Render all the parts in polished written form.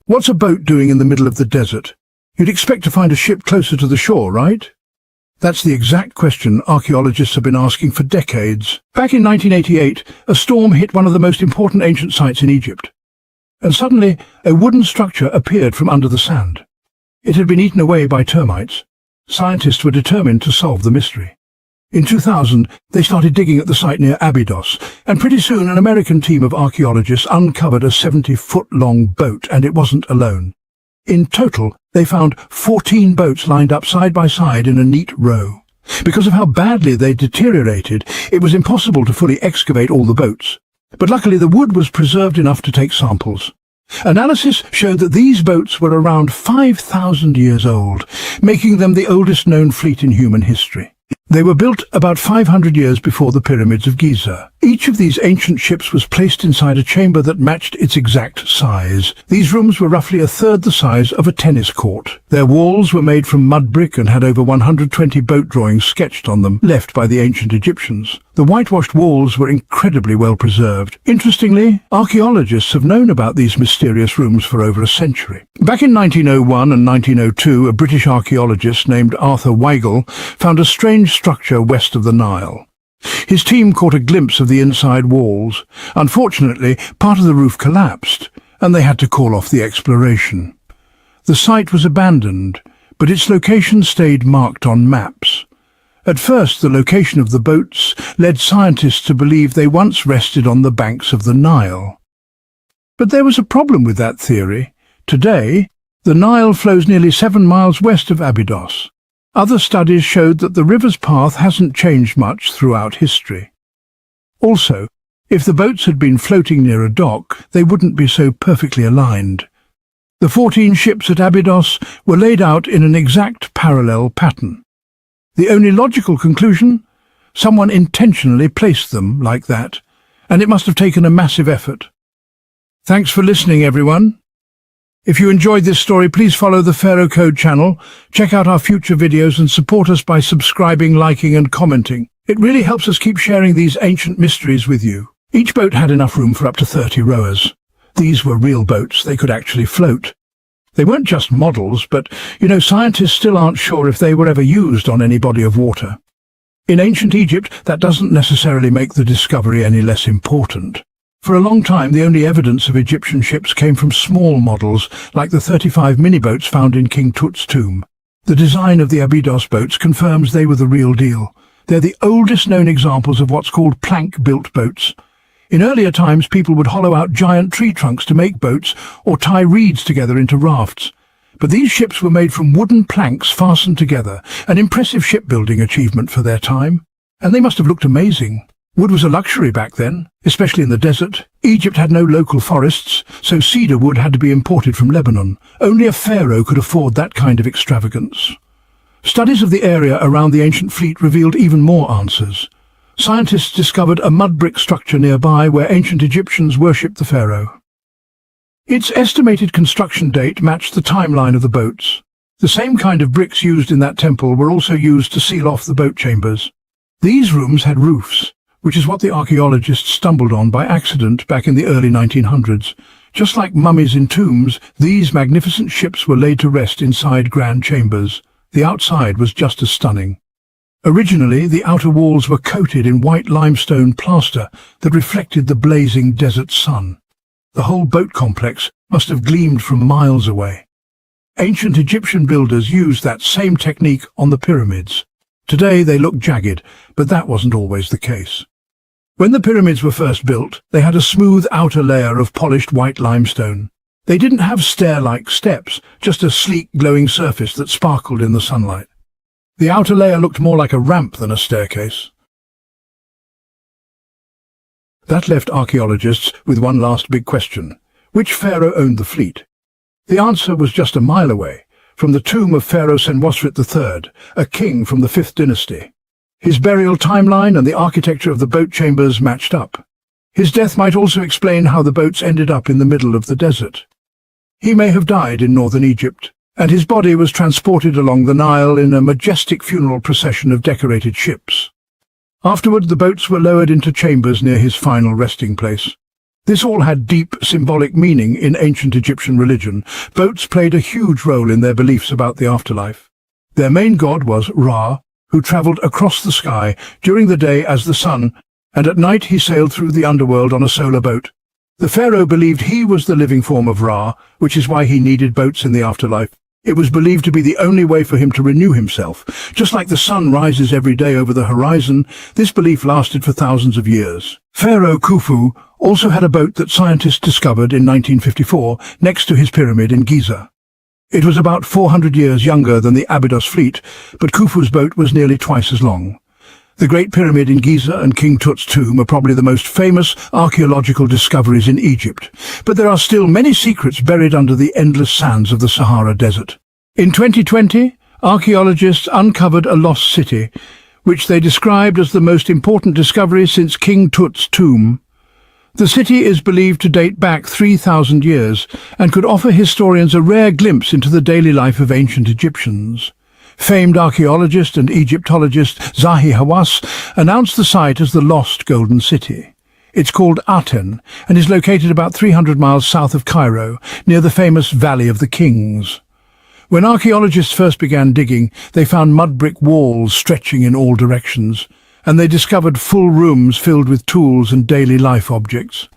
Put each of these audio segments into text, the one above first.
What's a boat doing in the middle of the desert? You'd expect to find a ship closer to the shore, right? That's the exact question archaeologists have been asking for decades. Back in 1988, a storm hit one of the most important ancient sites in Egypt. And suddenly, a wooden structure appeared from under the sand. It had been eaten away by termites. Scientists were determined to solve the mystery. In 2000, they started digging at the site near Abydos, and pretty soon an American team of archaeologists uncovered a 70-foot-long boat, and it wasn't alone. In total, they found 14 boats lined up side by side in a neat row. Because of how badly they deteriorated, it was impossible to fully excavate all the boats. But luckily the wood was preserved enough to take samples. Analysis showed that these boats were around 5,000 years old, making them the oldest known fleet in human history. They were built about 500 years before the pyramids of Giza. Each of these ancient ships was placed inside a chamber that matched its exact size. These rooms were roughly a third the size of a tennis court. Their walls were made from mud brick and had over 120 boat drawings sketched on them, left by the ancient Egyptians. The whitewashed walls were incredibly well preserved. Interestingly, archaeologists have known about these mysterious rooms for over a century. Back in 1901 and 1902, a British archaeologist named Arthur Weigel found a strange structure west of the Nile. His team caught a glimpse of the inside walls. Unfortunately, part of the roof collapsed, and they had to call off the exploration. The site was abandoned, but its location stayed marked on maps. At first, the location of the boats led scientists to believe they once rested on the banks of the Nile. But there was a problem with that theory. Today, the Nile flows nearly 7 miles west of Abydos. Other studies showed that the river's path hasn't changed much throughout history. Also, if the boats had been floating near a dock, they wouldn't be so perfectly aligned. The 14 ships at Abydos were laid out in an exact parallel pattern. The only logical conclusion? Someone intentionally placed them like that, and it must have taken a massive effort. Thanks for listening, everyone. If you enjoyed this story, please follow the Pharaoh Code channel, check out our future videos and support us by subscribing, liking and commenting. It really helps us keep sharing these ancient mysteries with you. Each boat had enough room for up to 30 rowers. These were real boats, they could actually float. They weren't just models, but, scientists still aren't sure if they were ever used on any body of water. In ancient Egypt, that doesn't necessarily make the discovery any less important. For a long time, the only evidence of Egyptian ships came from small models, like the 35 mini-boats found in King Tut's tomb. The design of the Abydos boats confirms they were the real deal. They're the oldest known examples of what's called plank-built boats. In earlier times, people would hollow out giant tree trunks to make boats or tie reeds together into rafts. But these ships were made from wooden planks fastened together, an impressive shipbuilding achievement for their time. And they must have looked amazing. Wood was a luxury back then, especially in the desert. Egypt had no local forests, so cedar wood had to be imported from Lebanon. Only a pharaoh could afford that kind of extravagance. Studies of the area around the ancient fleet revealed even more answers. Scientists discovered a mud brick structure nearby where ancient Egyptians worshipped the pharaoh. Its estimated construction date matched the timeline of the boats. The same kind of bricks used in that temple were also used to seal off the boat chambers. These rooms had roofs, which is what the archaeologists stumbled on by accident back in the early 1900s. Just like mummies in tombs, these magnificent ships were laid to rest inside grand chambers. The outside was just as stunning. Originally, the outer walls were coated in white limestone plaster that reflected the blazing desert sun. The whole boat complex must have gleamed from miles away. Ancient Egyptian builders used that same technique on the pyramids. Today they look jagged, but that wasn't always the case. When the pyramids were first built, they had a smooth outer layer of polished white limestone. They didn't have stair-like steps, just a sleek, glowing surface that sparkled in the sunlight. The outer layer looked more like a ramp than a staircase. That left archaeologists with one last big question. Which pharaoh owned the fleet? The answer was just a mile away, from the tomb of Pharaoh Senwosret III, a king from the 5th dynasty. His burial timeline and the architecture of the boat chambers matched up. His death might also explain how the boats ended up in the middle of the desert. He may have died in northern Egypt, and his body was transported along the Nile in a majestic funeral procession of decorated ships. Afterward, the boats were lowered into chambers near his final resting place. This all had deep symbolic meaning in ancient Egyptian religion. Boats played a huge role in their beliefs about the afterlife. Their main god was Ra, who travelled across the sky during the day as the sun, and at night he sailed through the underworld on a solar boat. The pharaoh believed he was the living form of Ra, which is why he needed boats in the afterlife. It was believed to be the only way for him to renew himself. Just like the sun rises every day over the horizon, this belief lasted for thousands of years. Pharaoh Khufu also had a boat that scientists discovered in 1954 next to his pyramid in Giza. It was about 400 years younger than the Abydos fleet, but Khufu's boat was nearly twice as long. The Great Pyramid in Giza and King Tut's tomb are probably the most famous archaeological discoveries in Egypt, but there are still many secrets buried under the endless sands of the Sahara Desert. In 2020, archaeologists uncovered a lost city, which they described as the most important discovery since King Tut's tomb. The city is believed to date back 3,000 years and could offer historians a rare glimpse into the daily life of ancient Egyptians. Famed archaeologist and Egyptologist Zahi Hawass announced the site as the Lost Golden City. It's called Aten and is located about 300 miles south of Cairo, near the famous Valley of the Kings. When archaeologists first began digging, they found mud brick walls stretching in all directions, and they discovered full rooms filled with tools and daily life objects.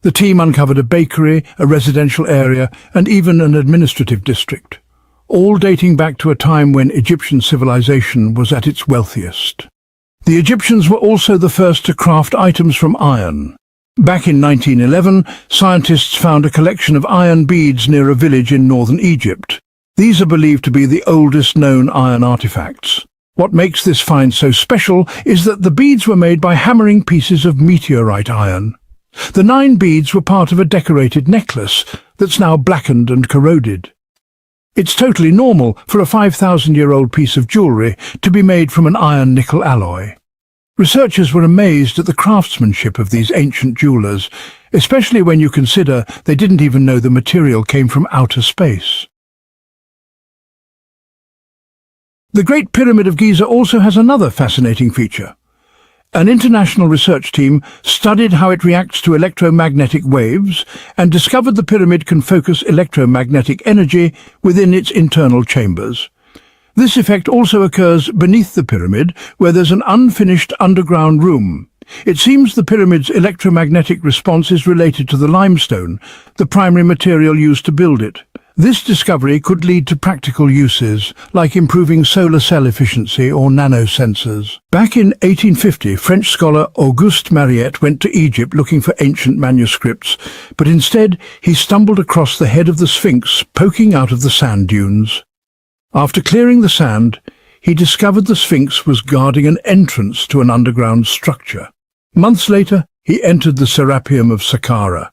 The team uncovered a bakery, a residential area, and even an administrative district, all dating back to a time when Egyptian civilization was at its wealthiest. The Egyptians were also the first to craft items from iron. Back in 1911, scientists found a collection of iron beads near a village in northern Egypt. These are believed to be the oldest known iron artifacts. What makes this find so special is that the beads were made by hammering pieces of meteorite iron. The 9 beads were part of a decorated necklace that's now blackened and corroded. It's totally normal for a 5,000-year-old piece of jewellery to be made from an iron-nickel alloy. Researchers were amazed at the craftsmanship of these ancient jewellers, especially when you consider they didn't even know the material came from outer space. The Great Pyramid of Giza also has another fascinating feature. An international research team studied how it reacts to electromagnetic waves and discovered the pyramid can focus electromagnetic energy within its internal chambers. This effect also occurs beneath the pyramid, where there's an unfinished underground room. It seems the pyramid's electromagnetic response is related to the limestone, the primary material used to build it. This discovery could lead to practical uses, like improving solar cell efficiency or nanosensors. Back in 1850, French scholar Auguste Mariette went to Egypt looking for ancient manuscripts, but instead he stumbled across the head of the Sphinx poking out of the sand dunes. After clearing the sand, he discovered the Sphinx was guarding an entrance to an underground structure. Months later, he entered the Serapeum of Saqqara,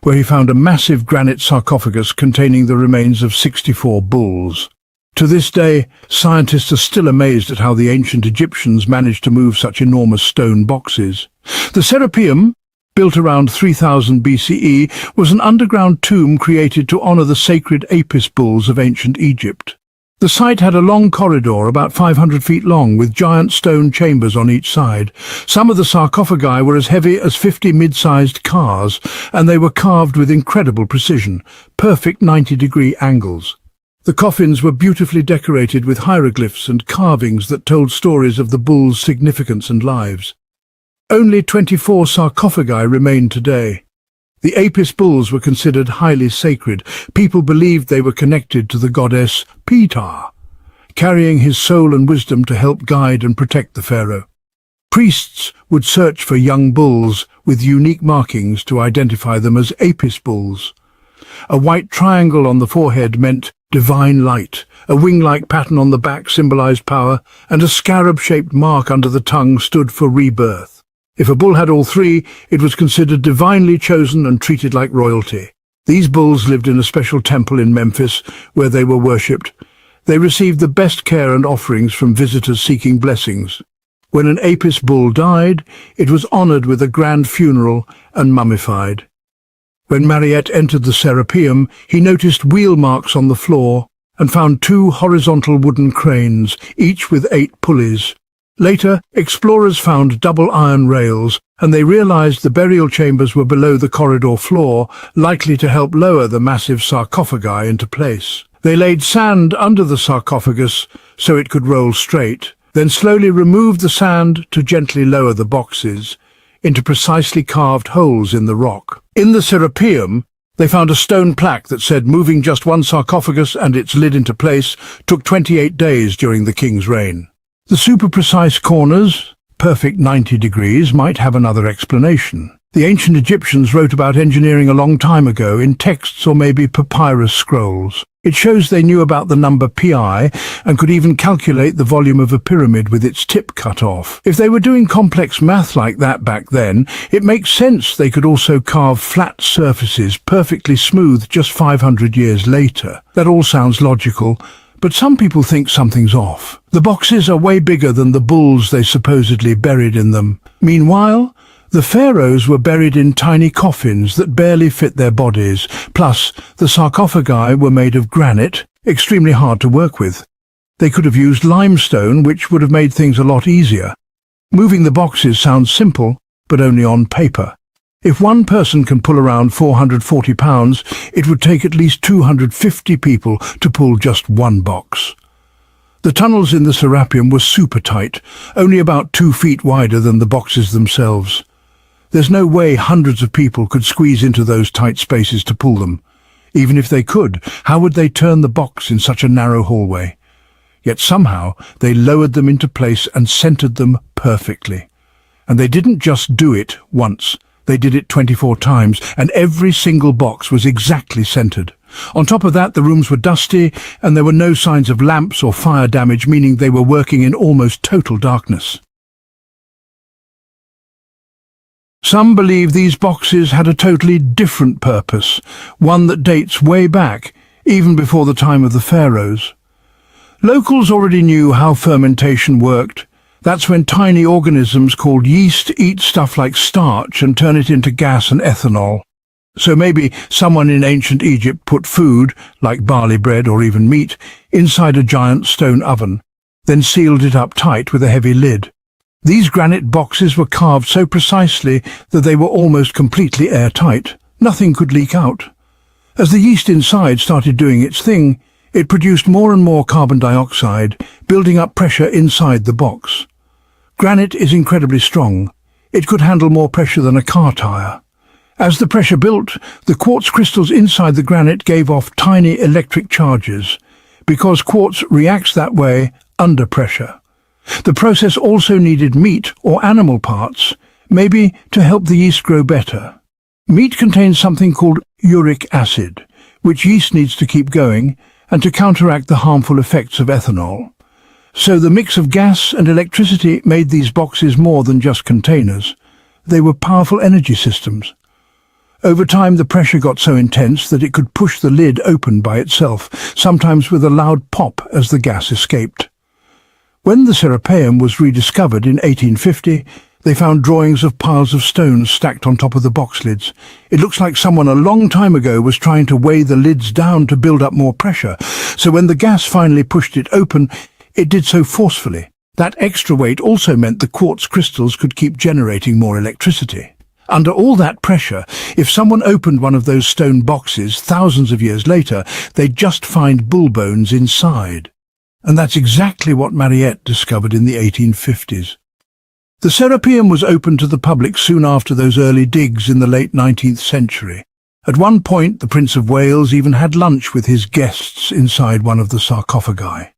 where he found a massive granite sarcophagus containing the remains of 64 bulls. To this day, scientists are still amazed at how the ancient Egyptians managed to move such enormous stone boxes. The Serapeum, built around 3000 BCE, was an underground tomb created to honor the sacred Apis bulls of ancient Egypt. The site had a long corridor about 500 feet long with giant stone chambers on each side. Some of the sarcophagi were as heavy as 50 mid-sized cars, and they were carved with incredible precision, perfect 90-degree angles. The coffins were beautifully decorated with hieroglyphs and carvings that told stories of the bulls' significance and lives. Only 24 sarcophagi remain today. The Apis bulls were considered highly sacred. People believed they were connected to the goddess Ptah, carrying his soul and wisdom to help guide and protect the pharaoh. Priests would search for young bulls with unique markings to identify them as Apis bulls. A white triangle on the forehead meant divine light, a wing-like pattern on the back symbolized power, and a scarab-shaped mark under the tongue stood for rebirth. If a bull had all three, it was considered divinely chosen and treated like royalty. These bulls lived in a special temple in Memphis, where they were worshipped. They received the best care and offerings from visitors seeking blessings. When an Apis bull died, it was honored with a grand funeral and mummified. When Mariette entered the Serapeum, he noticed wheel marks on the floor and found 2 horizontal wooden cranes, each with 8 pulleys. Later, explorers found double iron rails, and they realized the burial chambers were below the corridor floor, likely to help lower the massive sarcophagi into place. They laid sand under the sarcophagus so it could roll straight, then slowly removed the sand to gently lower the boxes into precisely carved holes in the rock. In the Serapeum, they found a stone plaque that said moving just one sarcophagus and its lid into place took 28 days during the king's reign. The super-precise corners, perfect 90 degrees, might have another explanation. The ancient Egyptians wrote about engineering a long time ago in texts or maybe papyrus scrolls. It shows they knew about the number pi and could even calculate the volume of a pyramid with its tip cut off. If they were doing complex math like that back then, it makes sense they could also carve flat surfaces perfectly smooth just 500 years later. That all sounds logical, but some people think something's off. The boxes are way bigger than the bulls they supposedly buried in them. Meanwhile, the pharaohs were buried in tiny coffins that barely fit their bodies, plus the sarcophagi were made of granite, extremely hard to work with. They could have used limestone, which would have made things a lot easier. Moving the boxes sounds simple, but only on paper. If one person can pull around 440 pounds, it would take at least 250 people to pull just one box. The tunnels in the Serapeum were super tight, only about 2 feet wider than the boxes themselves. There's no way hundreds of people could squeeze into those tight spaces to pull them. Even if they could, how would they turn the box in such a narrow hallway? Yet somehow they lowered them into place and centered them perfectly. And they didn't just do it once. They did it 24 times, and every single box was exactly centered. On top of that, the rooms were dusty, and there were no signs of lamps or fire damage, meaning they were working in almost total darkness. Some believe these boxes had a totally different purpose, one that dates way back, even before the time of the pharaohs. Locals already knew how fermentation worked. That's when tiny organisms called yeast eat stuff like starch and turn it into gas and ethanol. So maybe someone in ancient Egypt put food, like barley bread or even meat, inside a giant stone oven, then sealed it up tight with a heavy lid. These granite boxes were carved so precisely that they were almost completely airtight. Nothing could leak out. As the yeast inside started doing its thing, it produced more and more carbon dioxide, building up pressure inside the box. Granite is incredibly strong. It could handle more pressure than a car tire. As the pressure built, the quartz crystals inside the granite gave off tiny electric charges, because quartz reacts that way under pressure. The process also needed meat or animal parts, maybe to help the yeast grow better. Meat contains something called uric acid, which yeast needs to keep going and to counteract the harmful effects of ethanol. So the mix of gas and electricity made these boxes more than just containers. They were powerful energy systems. Over time, the pressure got so intense that it could push the lid open by itself, sometimes with a loud pop as the gas escaped. When the Serapeum was rediscovered in 1850, they found drawings of piles of stones stacked on top of the box lids. It looks like someone a long time ago was trying to weigh the lids down to build up more pressure, so when the gas finally pushed it open, it did so forcefully. That extra weight also meant the quartz crystals could keep generating more electricity. Under all that pressure, if someone opened one of those stone boxes thousands of years later, they'd just find bull bones inside. And that's exactly what Mariette discovered in the 1850s. The Serapeum was opened to the public soon after those early digs in the late 19th century. At one point, the Prince of Wales even had lunch with his guests inside one of the sarcophagi.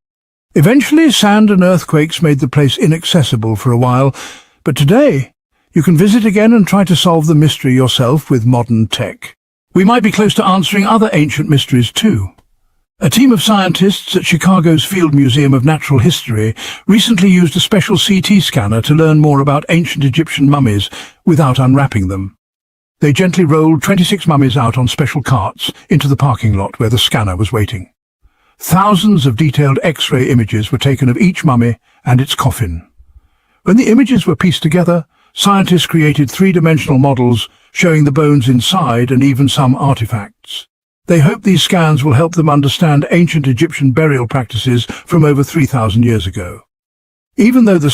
Eventually, sand and earthquakes made the place inaccessible for a while, but today, you can visit again and try to solve the mystery yourself with modern tech. We might be close to answering other ancient mysteries too. A team of scientists at Chicago's Field Museum of Natural History recently used a special CT scanner to learn more about ancient Egyptian mummies without unwrapping them. They gently rolled 26 mummies out on special carts into the parking lot where the scanner was waiting. Thousands of detailed X-ray images were taken of each mummy and its coffin. When the images were pieced together, scientists created three-dimensional models showing the bones inside and even some artifacts. They hope these scans will help them understand ancient Egyptian burial practices from over 3,000 years ago. Even though the